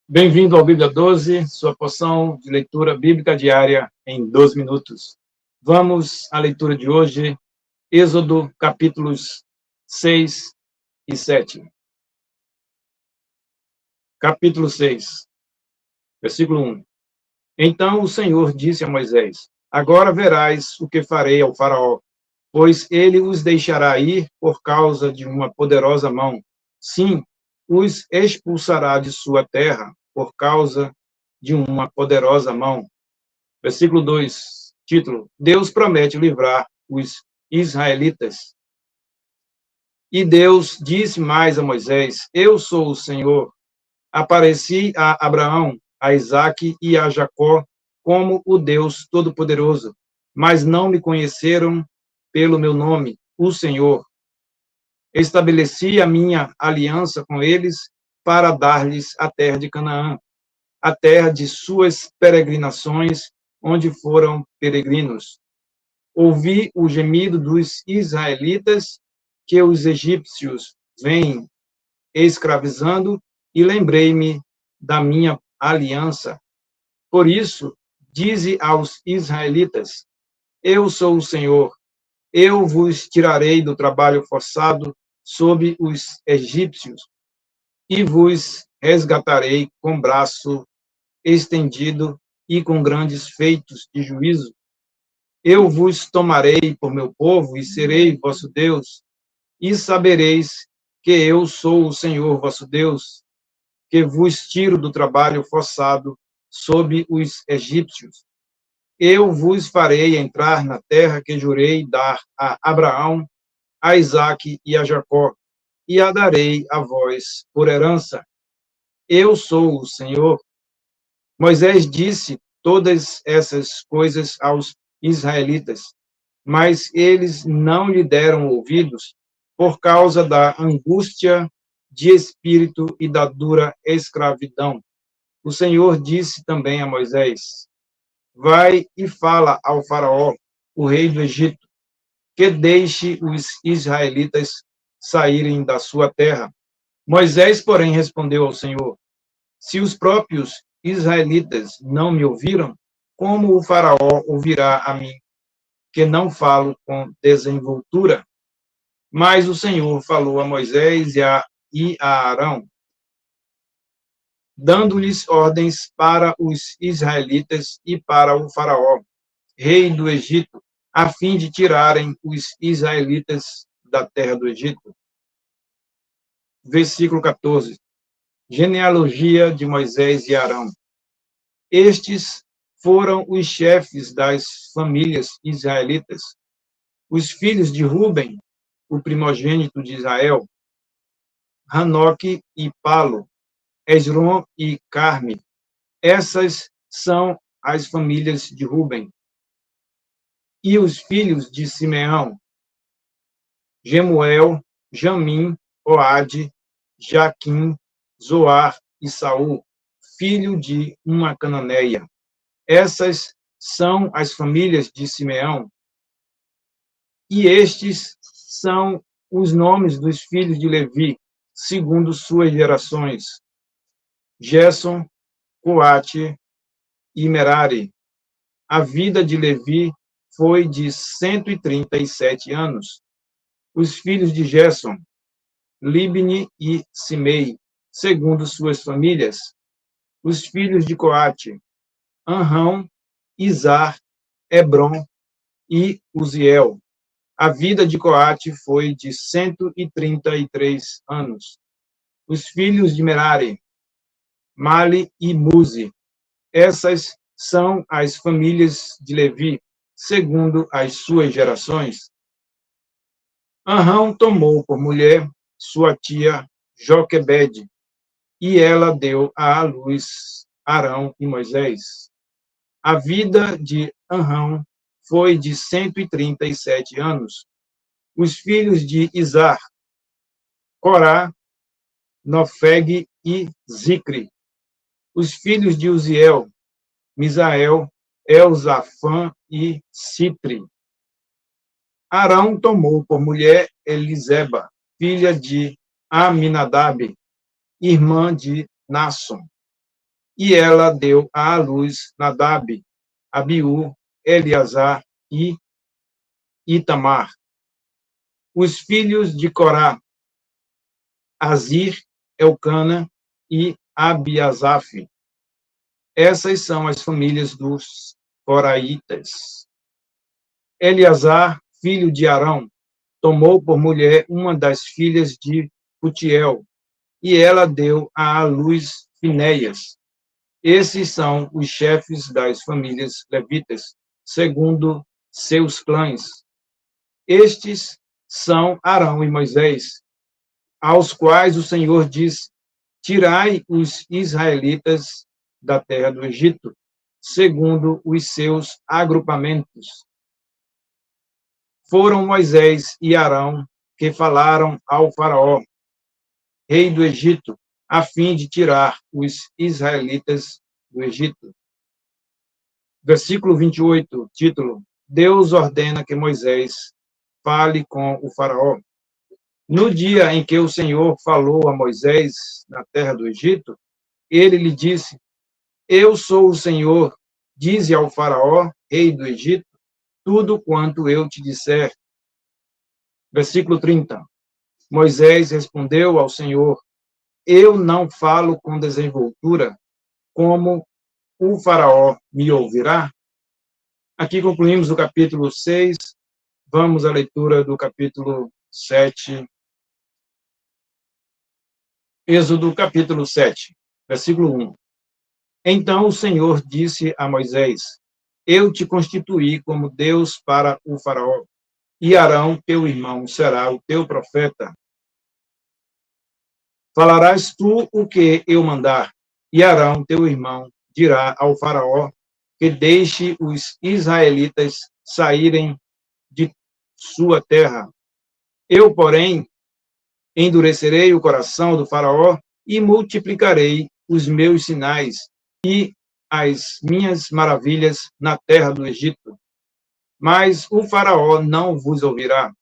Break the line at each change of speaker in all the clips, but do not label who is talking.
Bem-vindo ao Bíblia 12, sua porção de leitura bíblica diária em 12 minutos. Vamos à leitura de hoje, Êxodo, capítulos 6 e 7. Capítulo 6, versículo 1. Então o Senhor disse a Moisés: Agora verás o que farei ao faraó, pois ele os deixará ir por causa de uma poderosa mão. Sim, os expulsará de sua terra por causa de uma poderosa mão. Versículo 2, título: Deus promete livrar os israelitas. E Deus disse mais a Moisés: Eu sou o Senhor. Apareci a Abraão, a Isaque e a Jacó como o Deus Todo-Poderoso, mas não me conheceram pelo meu nome, o Senhor. Estabeleci a minha aliança com eles para dar-lhes a terra de Canaã, a terra de suas peregrinações, onde foram peregrinos. Ouvi o gemido dos israelitas, que os egípcios vêm escravizando, e lembrei-me da minha aliança. Por isso, dize aos israelitas: Eu sou o Senhor. Eu vos tirarei do trabalho forçado sob os egípcios e vos resgatarei com braço estendido e com grandes feitos de juízo. Eu vos tomarei por meu povo e serei vosso Deus, e sabereis que eu sou o Senhor vosso Deus, que vos tiro do trabalho forçado sob os egípcios. Eu vos farei entrar na terra que jurei dar a Abraão, a Isaque e a Jacó, e a darei a vós por herança. Eu sou o Senhor. Moisés disse todas essas coisas aos israelitas, mas eles não lhe deram ouvidos por causa da angústia de espírito e da dura escravidão. O Senhor disse também a Moisés: Vai e fala ao faraó, o rei do Egito, que deixe os israelitas saírem da sua terra. Moisés, porém, respondeu ao Senhor: Se os próprios israelitas não me ouviram, como o faraó ouvirá a mim, que não falo com desenvoltura? Mas o Senhor falou a Moisés e a Arão, dando-lhes ordens para os israelitas e para o faraó, rei do Egito, a fim de tirarem os israelitas da terra do Egito. Versículo 14. Genealogia de Moisés e Arão. Estes foram os chefes das famílias israelitas, os filhos de Ruben, o primogênito de Israel, Hanoque e Palo, Esrom e Carme. Essas são as famílias de Ruben. E os filhos de Simeão, Gemuel, Jamim, Oade, Jaquim, Zoar e Saul, filho de uma cananeia. Essas são as famílias de Simeão. E estes são os nomes dos filhos de Levi, segundo suas gerações: Gerson, Coate e Merari. A vida de Levi foi de 137 anos. Os filhos de Gerson, Libni e Simei, segundo suas famílias. Os filhos de Coate, Anrão, Izar, Hebron e Uziel. A vida de Coate foi de 133 anos. Os filhos de Merari, Mali e Muzi. Essas são as famílias de Levi, segundo as suas gerações. Anrão tomou por mulher sua tia Joquebede, e ela deu à luz Arão e Moisés. A vida de Anrão foi de 137 anos. Os filhos de Izar, Corá, Nofeg e Zicre. Os filhos de Uziel, Misael, Elzafã e Citri. Arão tomou por mulher Eliseba, filha de Aminadab, irmã de Nasson. E ela deu à luz Nadab, Abiú, Eleazar e Itamar. Os filhos de Corá, Azir, Elcana e Abiasaf. Essas são as famílias dos coraitas. Eleazar, filho de Arão, tomou por mulher uma das filhas de Putiel, e ela deu à luz Finéias. Esses são os chefes das famílias levitas, segundo seus clãs. Estes são Arão e Moisés, aos quais o Senhor disse: tirai os israelitas da terra do Egito, segundo os seus agrupamentos. Foram Moisés e Arão que falaram ao faraó, rei do Egito, a fim de tirar os israelitas do Egito. Versículo 28, título: Deus ordena que Moisés fale com o faraó. No dia em que o Senhor falou a Moisés na terra do Egito, ele lhe disse: eu sou o Senhor, dize ao faraó, rei do Egito, tudo quanto eu te disser. Versículo 30. Moisés respondeu ao Senhor: eu não falo com desenvoltura, como o faraó me ouvirá? Aqui concluímos o capítulo 6, vamos à leitura do capítulo 7. Êxodo capítulo 7, versículo 1. Então o Senhor disse a Moisés: eu te constituí como Deus para o faraó, e Arão, teu irmão, será o teu profeta. Falarás tu o que eu mandar, e Arão, teu irmão, dirá ao faraó que deixe os israelitas saírem de sua terra. Eu, porém, endurecerei o coração do faraó e multiplicarei os meus sinais e as minhas maravilhas na terra do Egito. Mas o faraó não vos ouvirá.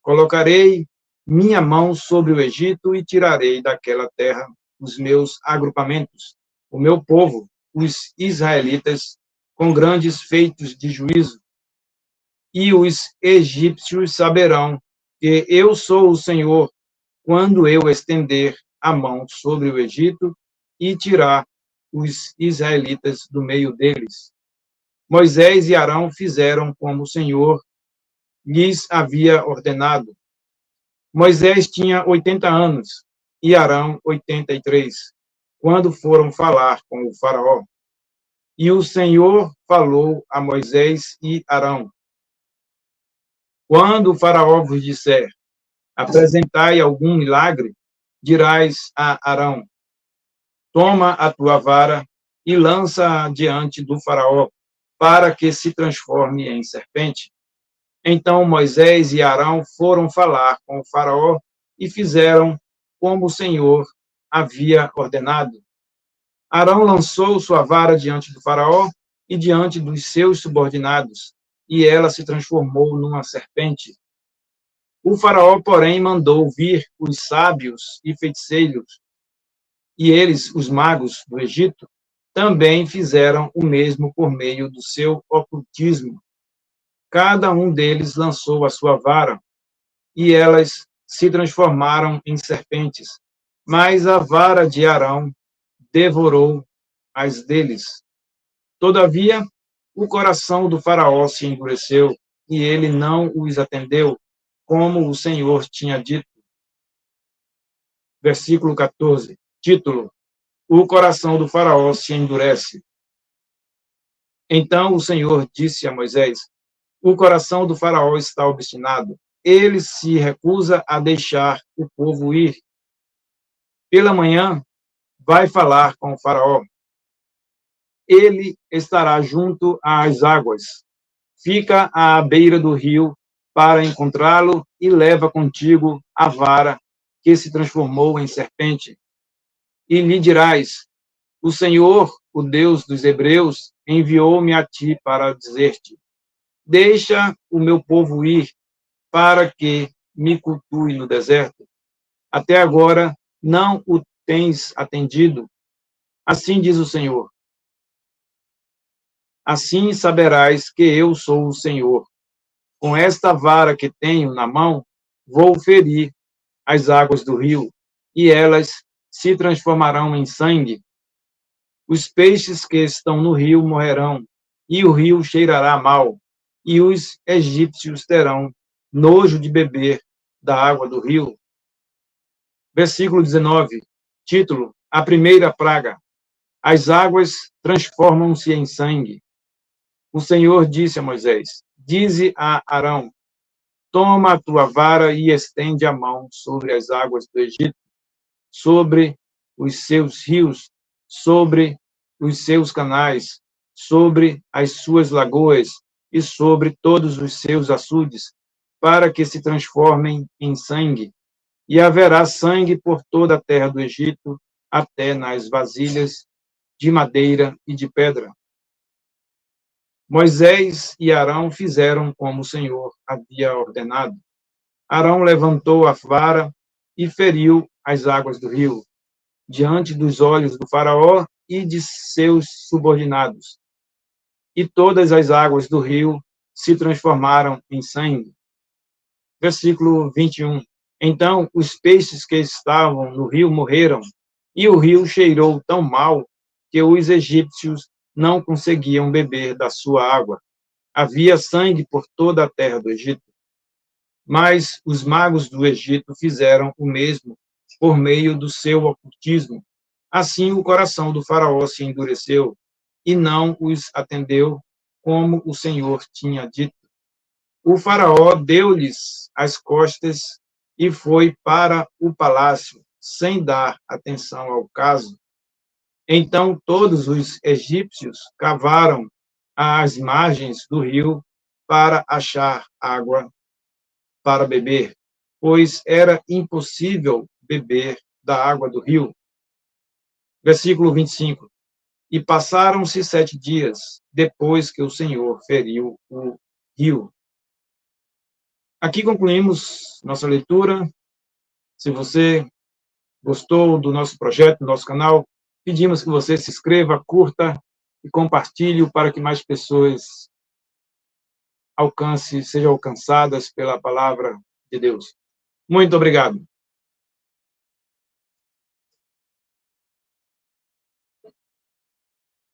Colocarei minha mão sobre o Egito e tirarei daquela terra os meus agrupamentos, o meu povo, os israelitas, com grandes feitos de juízo. E os egípcios saberão que eu sou o Senhor, quando eu estender a mão sobre o Egito e tirar os israelitas do meio deles. Moisés e Arão fizeram como o Senhor lhes havia ordenado. Moisés tinha 80 anos e Arão 83, quando foram falar com o faraó. E o Senhor falou a Moisés e Arão: quando o faraó vos disser, apresentai algum milagre, dirás a Arão: toma a tua vara e lança-a diante do faraó, para que se transforme em serpente. Então Moisés e Arão foram falar com o faraó e fizeram como o Senhor havia ordenado. Arão lançou sua vara diante do faraó e diante dos seus subordinados, e ela se transformou numa serpente. O faraó, porém, mandou vir os sábios e feiticeiros, e eles, os magos do Egito, também fizeram o mesmo por meio do seu ocultismo. Cada um deles lançou a sua vara, e elas se transformaram em serpentes. Mas a vara de Arão devorou as deles. Todavia, o coração do faraó se endureceu, e ele não os atendeu, como o Senhor tinha dito. Versículo 14. Título: o coração do faraó se endurece. Então o Senhor disse a Moisés: o coração do faraó está obstinado. Ele se recusa a deixar o povo ir. Pela manhã, vai falar com o faraó. Ele estará junto às águas. Fica à beira do rio para encontrá-lo e leva contigo a vara que se transformou em serpente. E lhe dirás: o Senhor, o Deus dos hebreus, enviou-me a ti para dizer-te: deixa o meu povo ir, para que me cultue no deserto. Até agora não o tens atendido, Assim diz o Senhor. Assim saberás que eu sou o Senhor. Com esta vara que tenho na mão, vou ferir as águas do rio, e elas se transformarão em sangue. Os peixes que estão no rio morrerão, e o rio cheirará mal, e os egípcios terão nojo de beber da água do rio. Versículo 19, título: A primeira praga. As águas transformam-se em sangue. O Senhor disse a Moisés: Dize a Arão: Toma a tua vara e estende a mão sobre as águas do Egito, sobre os seus rios, sobre os seus canais, sobre as suas lagoas e sobre todos os seus açudes, para que se transformem em sangue. E haverá sangue por toda a terra do Egito, até nas vasilhas de madeira e de pedra. Moisés e Arão fizeram como o Senhor havia ordenado. Arão levantou a vara e feriu as águas do rio, diante dos olhos do faraó e de seus subordinados. E todas as águas do rio se transformaram em sangue. Versículo 21. Então os peixes que estavam no rio morreram, e o rio cheirou tão mal que os egípcios não conseguiam beber da sua água. Havia sangue por toda a terra do Egito. Mas os magos do Egito fizeram o mesmo por meio do seu ocultismo. Assim o coração do faraó se endureceu e não os atendeu como o Senhor tinha dito. O faraó deu-lhes as costas e foi para o palácio, sem dar atenção ao caso. Então todos os egípcios cavaram às margens do rio para achar água para beber, pois era impossível beber da água do rio. Versículo 25. E passaram-se 7 dias, depois que o Senhor feriu o rio. Aqui concluímos nossa leitura. Se você gostou do nosso projeto, do nosso canal, pedimos que você se inscreva, curta e compartilhe para que mais pessoas sejam alcançadas pela palavra de Deus. Muito obrigado.